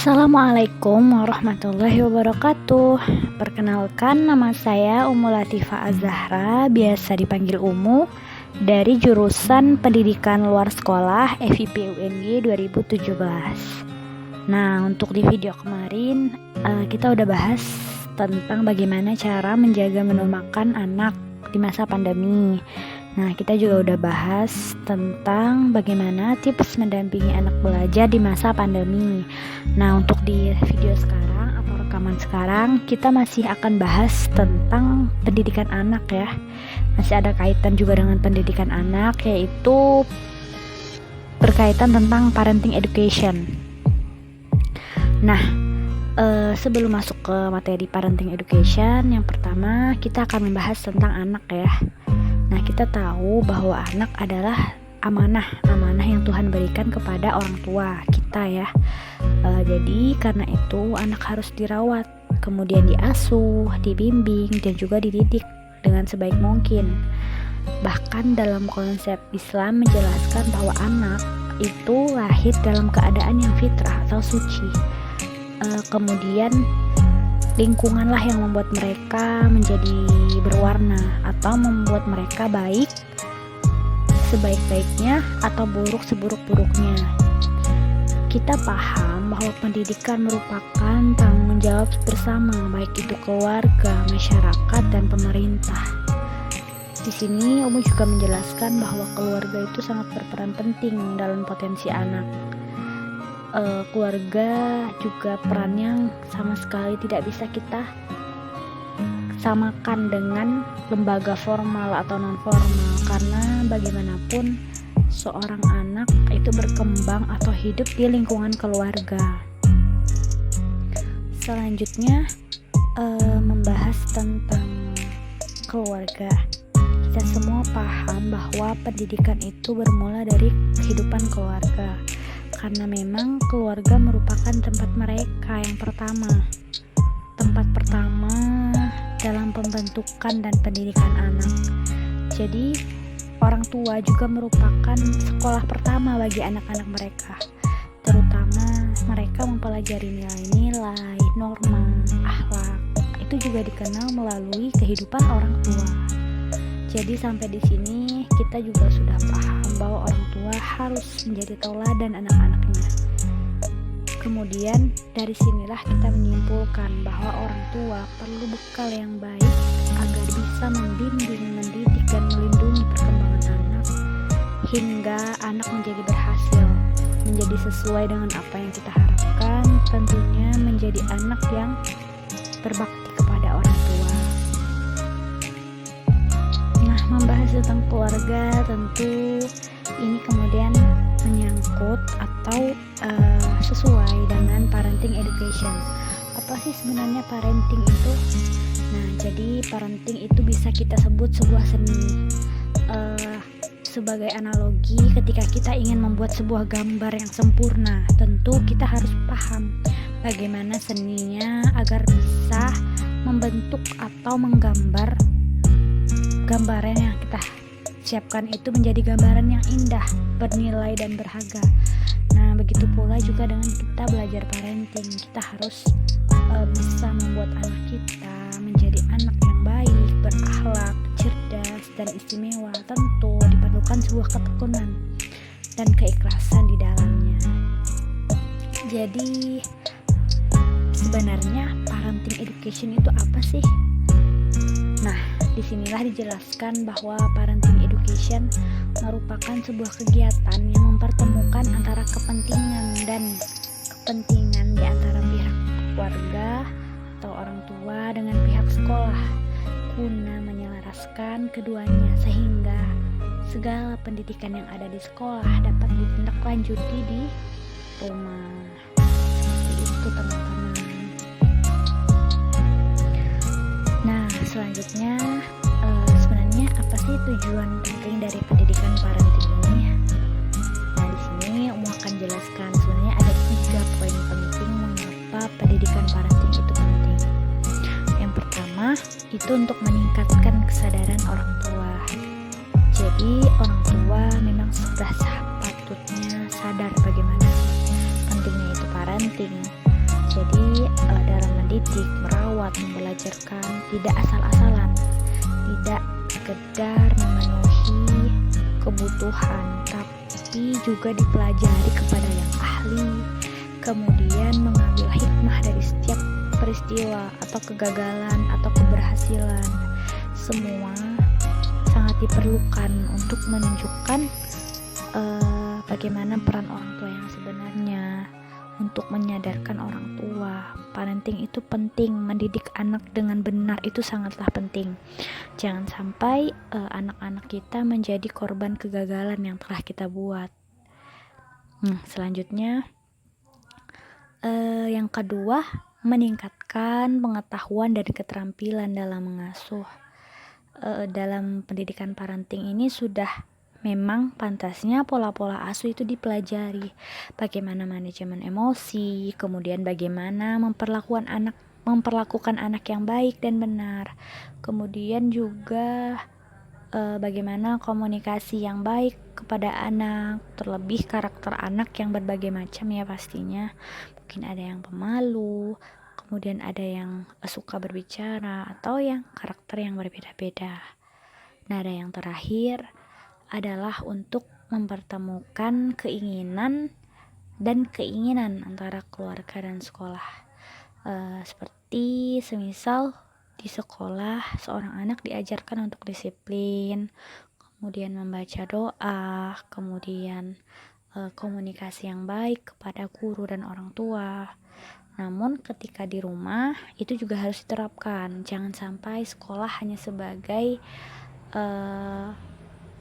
Assalamualaikum warahmatullahi wabarakatuh. Perkenalkan, nama saya Ummu Latifah Az-Zahra, biasa dipanggil Ummu, dari jurusan Pendidikan Luar Sekolah FIP UNY 2017. Nah, untuk di video kemarin kita udah bahas tentang bagaimana cara menjaga menu makan anak di masa pandemi. Nah, kita juga udah bahas tentang bagaimana tips mendampingi anak belajar di masa pandemi. Nah, untuk di video sekarang atau rekaman sekarang, kita masih akan bahas tentang pendidikan anak ya. Masih ada kaitan juga dengan pendidikan anak, yaitu berkaitan tentang parenting education. Nah, sebelum masuk ke materi parenting education, yang pertama kita akan membahas tentang anak ya. Nah, kita tahu bahwa anak adalah amanah yang Tuhan berikan kepada orang tua kita ya. Jadi karena itu anak harus dirawat, kemudian diasuh, dibimbing, dan juga dididik dengan sebaik mungkin. Bahkan dalam konsep Islam menjelaskan bahwa anak itu lahir dalam keadaan yang fitrah atau suci. Kemudian lingkunganlah yang membuat mereka menjadi berwarna atau membuat mereka baik sebaik-baiknya atau buruk seburuk-buruknya. Kita paham bahwa pendidikan merupakan tanggung jawab bersama, baik itu keluarga, masyarakat, dan pemerintah. Di sini Ummu juga menjelaskan bahwa keluarga itu sangat berperan penting dalam potensi anak. Keluarga juga perannya sama sekali tidak bisa kita samakan dengan lembaga formal atau non formal, karena bagaimanapun seorang anak itu berkembang atau hidup di lingkungan keluarga. Selanjutnya membahas tentang keluarga. Kita semua paham bahwa pendidikan itu bermula dari kehidupan keluarga, karena memang keluarga merupakan tempat mereka yang pertama, tempat pertama dalam pembentukan dan pendidikan anak. Jadi orang tua juga merupakan sekolah pertama bagi anak-anak mereka, terutama mereka mempelajari nilai-nilai, norma, akhlak. Itu juga dikenal melalui kehidupan orang tua. Jadi sampai di sini kita juga sudah paham bahwa orang tua harus menjadi tauladan anak-anaknya. Kemudian dari sinilah kita menyimpulkan bahwa orang tua perlu bekal yang baik agar bisa membimbing, mendidik, dan melindungi perkembangan anak hingga anak menjadi berhasil, menjadi sesuai dengan apa yang kita harapkan, tentunya menjadi anak yang berbakti kepada orang tua. Nah, membahas tentang keluarga tentu ini kemudian menyangkut atau sesuai dengan parenting education. Apa sih sebenarnya parenting itu? Nah, jadi parenting itu bisa kita sebut sebuah seni. Sebagai analogi, ketika kita ingin membuat sebuah gambar yang sempurna, tentu kita harus paham bagaimana seninya agar bisa membentuk atau menggambar gambaran yang kita siapkan itu menjadi gambaran yang indah, bernilai, dan berharga. Nah, begitu pula juga dengan kita belajar parenting. Kita harus bisa membuat anak kita menjadi anak yang baik, berakhlak, cerdas, dan istimewa. Tentu diperlukan sebuah ketekunan dan keikhlasan di dalamnya. Jadi sebenarnya parenting education itu apa sih? Nah, disinilah dijelaskan bahwa parenting education merupakan sebuah kegiatan yang mempertemukan antara kepentingan di antara pihak keluarga atau orang tua dengan pihak sekolah guna menyelaraskan keduanya sehingga segala pendidikan yang ada di sekolah dapat ditindaklanjuti di rumah. Seperti itu, teman-teman. Nah, selanjutnya sebenarnya apa sih tujuan penting dari pendidikan parenting ini? Nah, di sini Ummu akan jelaskan sebenarnya ada 3 poin penting mengapa pendidikan parenting itu penting. Yang pertama, itu untuk meningkatkan kesadaran orang tua. Jadi orang tua memang sudah sepatutnya sadar bagaimana pentingnya itu parenting. Jadi dalam mendidik, merawat, membelajarkan tidak asal-asalan, tidak sekedar memenuhi kebutuhan, tapi juga dipelajari kepada yang ahli, kemudian mengambil hikmah dari setiap peristiwa atau kegagalan atau keberhasilan. Semua sangat diperlukan untuk menunjukkan bagaimana peran orang tua yang sebenarnya, untuk menyadarkan orang tua. Parenting itu penting, mendidik anak dengan benar itu sangatlah penting. Jangan sampai anak-anak kita menjadi korban kegagalan yang telah kita buat. Selanjutnya, yang kedua, meningkatkan pengetahuan dan keterampilan dalam mengasuh. Dalam pendidikan parenting ini sudah memang pantasnya pola-pola asuh itu dipelajari. Bagaimana manajemen emosi, kemudian bagaimana memperlakukan anak yang baik dan benar. Kemudian juga bagaimana komunikasi yang baik kepada anak, terlebih karakter anak yang berbagai macam ya pastinya. Mungkin ada yang pemalu, kemudian ada yang suka berbicara, atau yang karakter yang berbeda-beda. Nah, ada yang terakhir adalah untuk mempertemukan keinginan dan keinginan antara keluarga dan sekolah. Seperti semisal di sekolah seorang anak diajarkan untuk disiplin, kemudian membaca doa, kemudian komunikasi yang baik kepada guru dan orang tua. Namun ketika di rumah itu juga harus diterapkan. Jangan sampai sekolah hanya sebagai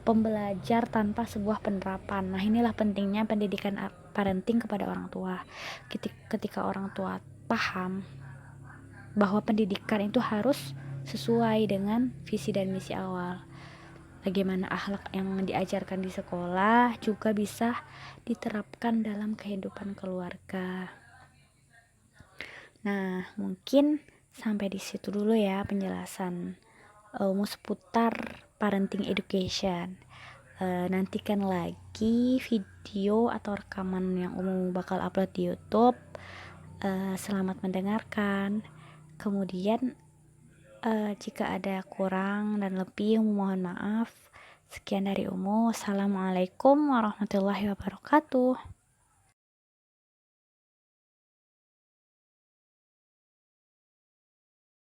pembelajar tanpa sebuah penerapan. Nah, inilah pentingnya pendidikan parenting kepada orang tua. Ketika orang tua paham bahwa pendidikan itu harus sesuai dengan visi dan misi awal. Bagaimana akhlak yang diajarkan di sekolah juga bisa diterapkan dalam kehidupan keluarga. Nah, mungkin sampai di situ dulu ya penjelasan seputar parenting education. Nantikan lagi video atau rekaman yang umum bakal upload di YouTube. Selamat mendengarkan. Kemudian jika ada kurang dan lebih mohon maaf. Sekian dari Umu. Assalamualaikum warahmatullahi wabarakatuh.